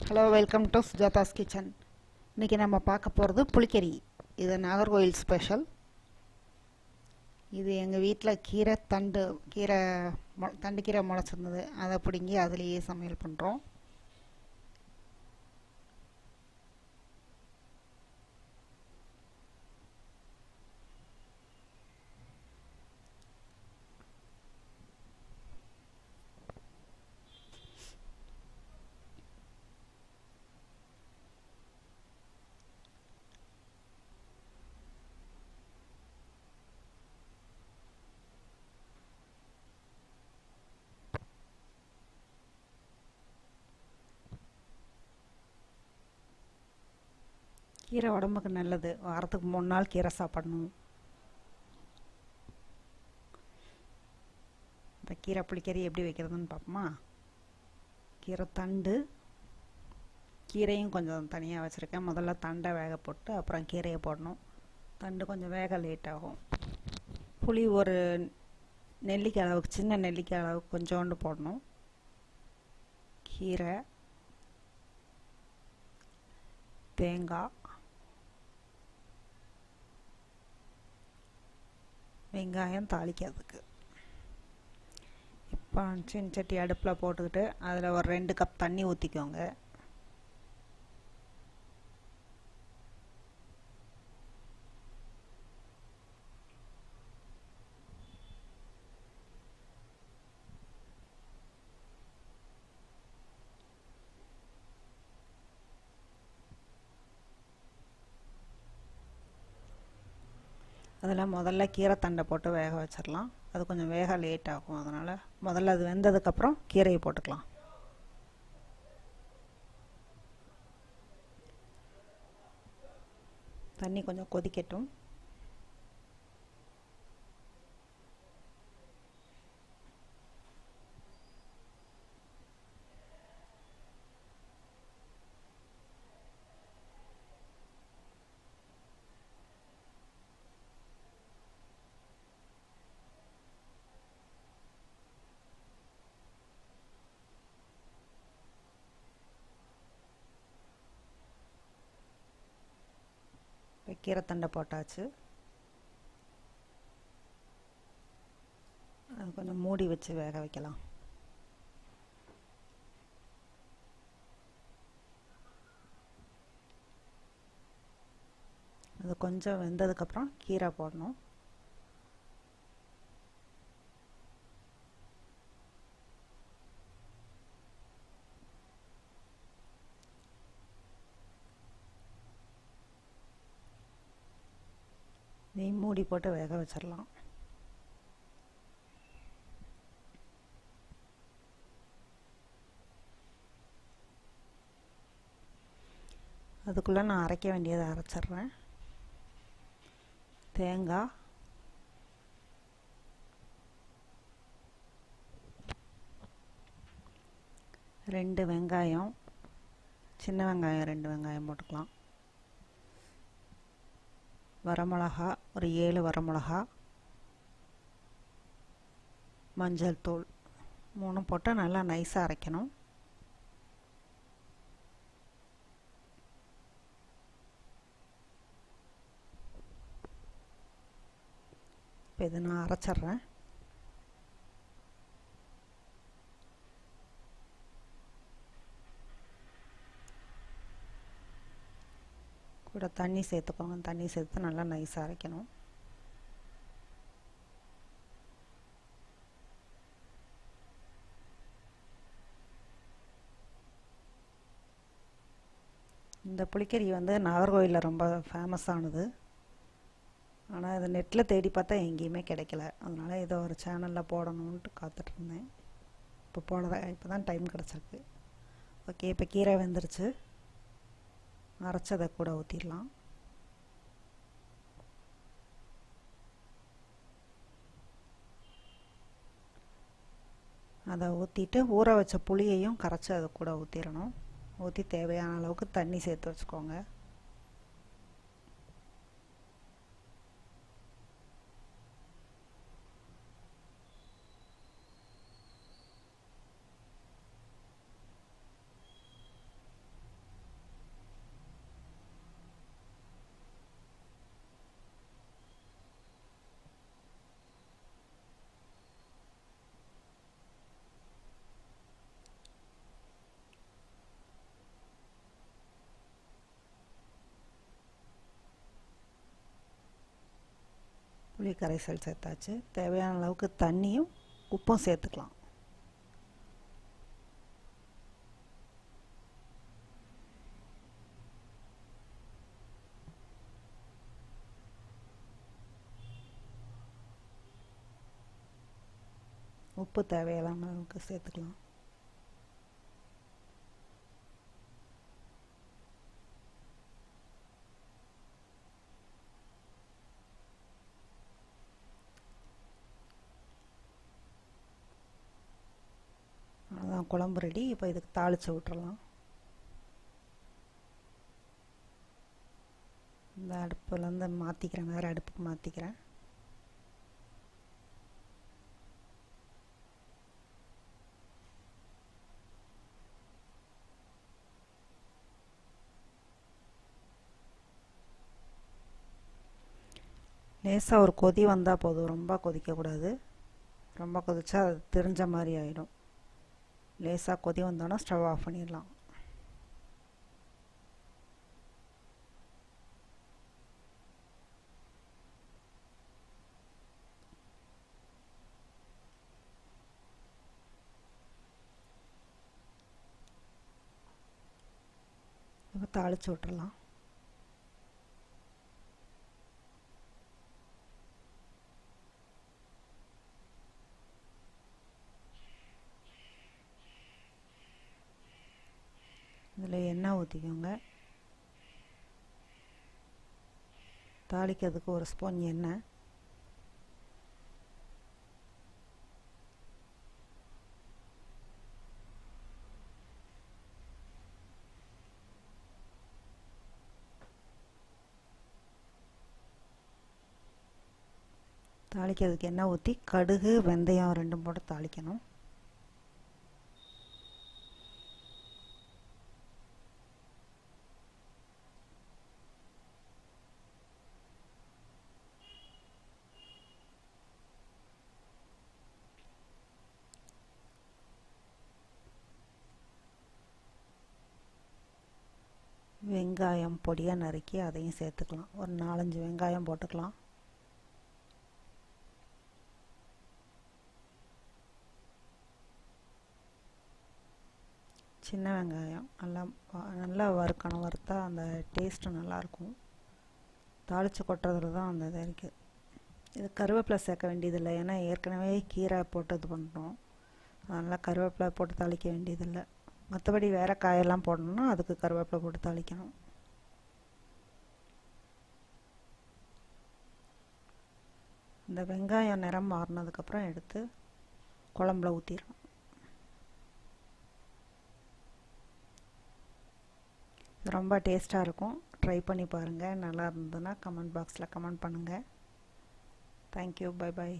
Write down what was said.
Hello, welcome to சுஜாதாஸ் kitchen. இன்றைக்கி நம்ம பார்க்க போகிறது புளிக்கறி. இது நாகர்கோவில் ஸ்பெஷல். இது எங்கள் வீட்டில் தண்டு கீரை முளைச்சிருந்தது. அதை பிடுங்கி அதுலேயே சமையல் பண்ணுறோம். கீரை உடம்புக்கு நல்லது. வாரத்துக்கு 3 நாள் கீரை சாப்பிடணும். இப்போ கீரை புளிக்கறி எப்படி வைக்கிறதுன்னு பார்ப்போமா? கீரை தண்டு, கீரையும் கொஞ்சம் தனியாக வச்சுருக்கேன். முதல்ல தண்டை வேக போட்டு அப்புறம் கீரையை போடணும். தண்டு கொஞ்சம் வேக லேட் ஆகும். புளி ஒரு நெல்லிக்காய் அளவுக்கு, சின்ன நெல்லிக்காய் அளவுக்கு கொஞ்சோண்டு போடணும். கீரை, தேங்காய், வெங்காயம் தாளிக்கிறதுக்கு. இப்போ சின்ன சட்டி அடுப்பில் போட்டுக்கிட்டு அதில் ஒரு 2 கப் தண்ணி ஊற்றிக்கோங்க. அதில் முதல்ல கீரை தண்டை போட்டு வேக வச்சிடலாம். அது கொஞ்சம் வேக லேட் ஆகும். அதனால் முதல்ல அது வெந்ததுக்கப்புறம் கீரையை போட்டுக்கலாம். தண்ணி கொஞ்சம் கொதிக்கட்டும். கீரை தண்டை போட்டாச்சு. அது கொஞ்சம் மூடி வச்சு வேக வைக்கலாம். அது கொஞ்சம் வெந்ததுக்கப்புறம் கீரை போடணும். மூடி போட்டு வேக வச்சிடலாம். அதுக்குள்ளே நான் அரைக்க வேண்டியதை அரைச்சிட்றேன். தேங்காய், ரெண்டு வெங்காயம், சின்ன வெங்காயம் 2 வெங்காயம் போட்டுக்கலாம். வரமிளகா ஒரு 7 வரமிளகா, மஞ்சள் தூள் 3 போட்டு நல்லா நைஸாக அரைக்கணும். இப்போ இதை நான் அரைச்சிட்றேன். கூட தண்ணி சேர்த்துக்கோங்க. தண்ணி சேர்த்து நல்லா நைஸாக அரைக்கணும். இந்த புளிக்கறி நாகர்கோவிலில் ரொம்ப ஃபேமஸானது. ஆனால் இது நெட்டில் தேடி பார்த்தா எங்கேயுமே கிடைக்கல. அதனால் இதை ஒரு சேனலில் போடணுன்ட்டு காத்துட்ருந்தேன். இப்போ தான் டைம் கிடச்சிருக்கு. ஓகே, இப்போ கீரை வெந்துருச்சு. அரைச்சதை கூட ஊற்றிடலாம். அதை ஊற்றிட்டு ஊற வச்ச புளியையும் கரைச்சி அதை கூட ஊற்றிடணும். ஊற்றி தேவையான அளவுக்கு தண்ணி சேர்த்து வச்சுக்கோங்க. புளி கரைசல் சேர்த்தாச்சு. தேவையான அளவுக்கு தண்ணியும் உப்பும் சேர்த்துக்கலாம். உப்பு தேவையான அளவுக்கு சேர்த்துக்கலாம். அதான் குழம்பு ரெடி. இப்போ இதுக்கு தாளித்து விட்டுறலாம். இந்த அடுப்புலேருந்து மாற்றிக்கிறேன், வேறு அடுப்புக்கு மாற்றிக்கிறேன். லேசாக ஒரு கொதி வந்தால் போதும், ரொம்ப கொதிக்கக்கூடாது. ரொம்ப கொதிச்சா அது தெரிஞ்ச மாதிரி ஆகிடும். லேசாக கொதி வந்தோன்னா ஸ்டவ் ஆஃப் பண்ணிடலாம். இப்போ தாளித்து விட்டுறலாம். இதில் எண்ணெய் ஊற்றிக்கோங்க. தாளிக்கிறதுக்கு ஒரு ஸ்பூன் எண்ணெய். தாளிக்கிறதுக்கு எண்ணெய் ஊற்றி கடுகு வெந்தயம் ரெண்டும் போட்டு தாளிக்கணும். வெங்காயம் பொடியாக நறுக்கி அதையும் சேர்த்துக்கலாம். ஒரு 4-5 வெங்காயம் போட்டுக்கலாம். சின்ன வெங்காயம் நல்லா வறுக்கணும். வறுத்தா அந்த டேஸ்ட்டு நல்லாயிருக்கும். தாளித்து கொட்டுறதுல தான் அந்த இது இருக்குது. இது கருவேப்பிலை சேர்க்க வேண்டியதில்லை, ஏன்னா ஏற்கனவே கீரை போட்டு இது பண்ணுறோம். அதனால் கருவேப்பிலை போட்டு தாளிக்க வேண்டியதில்லை. மற்றபடி வேறு காயெல்லாம் போடணுன்னா அதுக்கு கருவேப்பிலை போட்டு தாளிக்கணும். இந்த வெங்காயம் நிறம் மாறினதுக்கப்புறம் எடுத்து குழம்புல ஊற்றிடணும். இது ரொம்ப டேஸ்ட்டாக இருக்கும். ட்ரை பண்ணி பாருங்கள். நல்லா இருந்ததுன்னா கமெண்ட் பாக்ஸில் கமெண்ட் பண்ணுங்கள். தேங்க்யூ. Bye bye.